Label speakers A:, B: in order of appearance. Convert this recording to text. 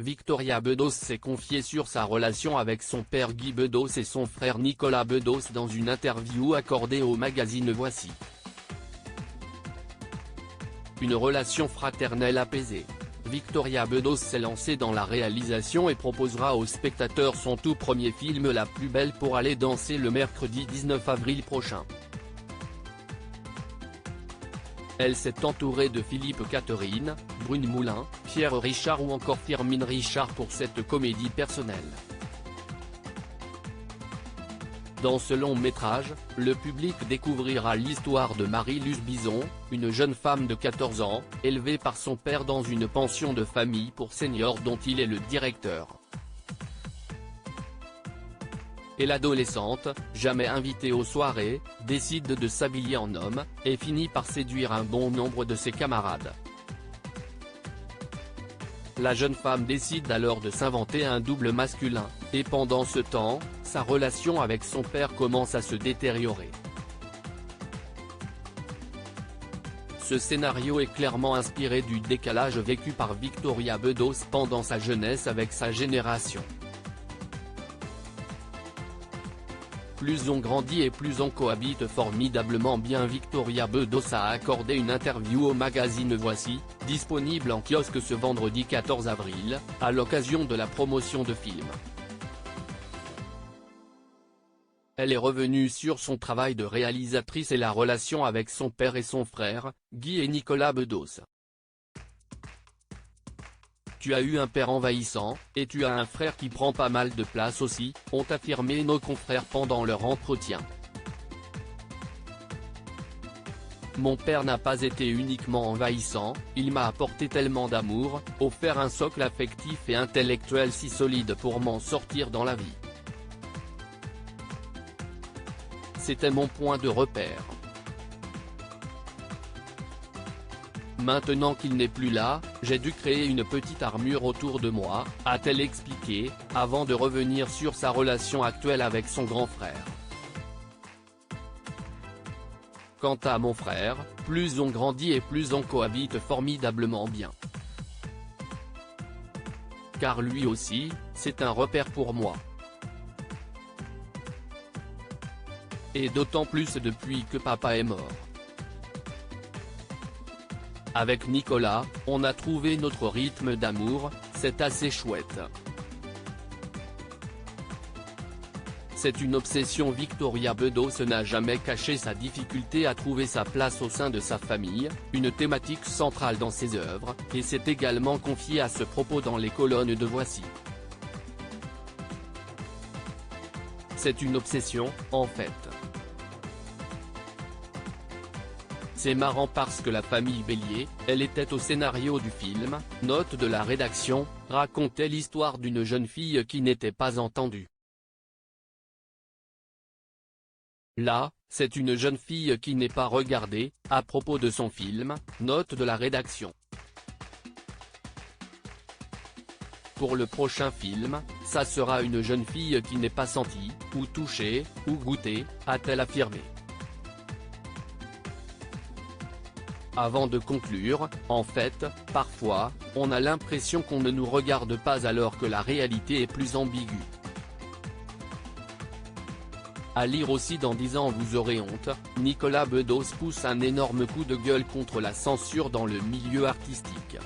A: Victoria Bedos s'est confiée sur sa relation avec son père Guy Bedos et son frère Nicolas Bedos dans une interview accordée au magazine Voici. Une relation fraternelle apaisée. Victoria Bedos s'est lancée dans la réalisation et proposera aux spectateurs son tout premier film La plus belle pour aller danser le mercredi 19 avril prochain. Elle s'est entourée de Philippe Catherine, Brune Moulin, Pierre Richard ou encore Firmin Richard pour cette comédie personnelle. Dans ce long métrage, le public découvrira l'histoire de Marie-Luce Bison, une jeune femme de 14 ans, élevée par son père dans une pension de famille pour seniors dont il est le directeur. Et l'adolescente, jamais invitée aux soirées, décide de s'habiller en homme, et finit par séduire un bon nombre de ses camarades. La jeune femme décide alors de s'inventer un double masculin, et pendant ce temps, sa relation avec son père commence à se détériorer. Ce scénario est clairement inspiré du décalage vécu par Victoria Bedos pendant sa jeunesse avec sa génération. Plus on grandit et plus on cohabite formidablement bien. Victoria Bedos a accordé une interview au magazine Voici, disponible en kiosque ce vendredi 14 avril, à l'occasion de la promotion de film. Elle est revenue sur son travail de réalisatrice et la relation avec son père et son frère, Guy et Nicolas Bedos. Tu as eu un père envahissant, et tu as un frère qui prend pas mal de place aussi, ont affirmé nos confrères pendant leur entretien. Mon père n'a pas été uniquement envahissant, il m'a apporté tellement d'amour, offert un socle affectif et intellectuel si solide pour m'en sortir dans la vie. C'était mon point de repère. Maintenant qu'il n'est plus là, j'ai dû créer une petite armure autour de moi, a-t-elle expliqué, avant de revenir sur sa relation actuelle avec son grand frère. Quant à mon frère, plus on grandit et plus on cohabite formidablement bien. Car lui aussi, c'est un repère pour moi. Et d'autant plus depuis que papa est mort. Avec Nicolas, on a trouvé notre rythme d'amour, c'est assez chouette. C'est une obsession. Victoria Bedos n'a jamais caché sa difficulté à trouver sa place au sein de sa famille, une thématique centrale dans ses œuvres, et s'est également confiée à ce propos dans les colonnes de Voici. C'est une obsession, en fait. C'est marrant parce que la famille Bélier, elle était au scénario du film, note de la rédaction, racontait l'histoire d'une jeune fille qui n'était pas entendue. Là, c'est une jeune fille qui n'est pas regardée, à propos de son film, note de la rédaction. Pour le prochain film, ça sera une jeune fille qui n'est pas sentie, ou touchée, ou goûtée, a-t-elle affirmé. Avant de conclure, en fait, parfois, on a l'impression qu'on ne nous regarde pas alors que la réalité est plus ambiguë. À lire aussi dans 10 ans vous aurez honte, Nicolas Bedos pousse un énorme coup de gueule contre la censure dans le milieu artistique.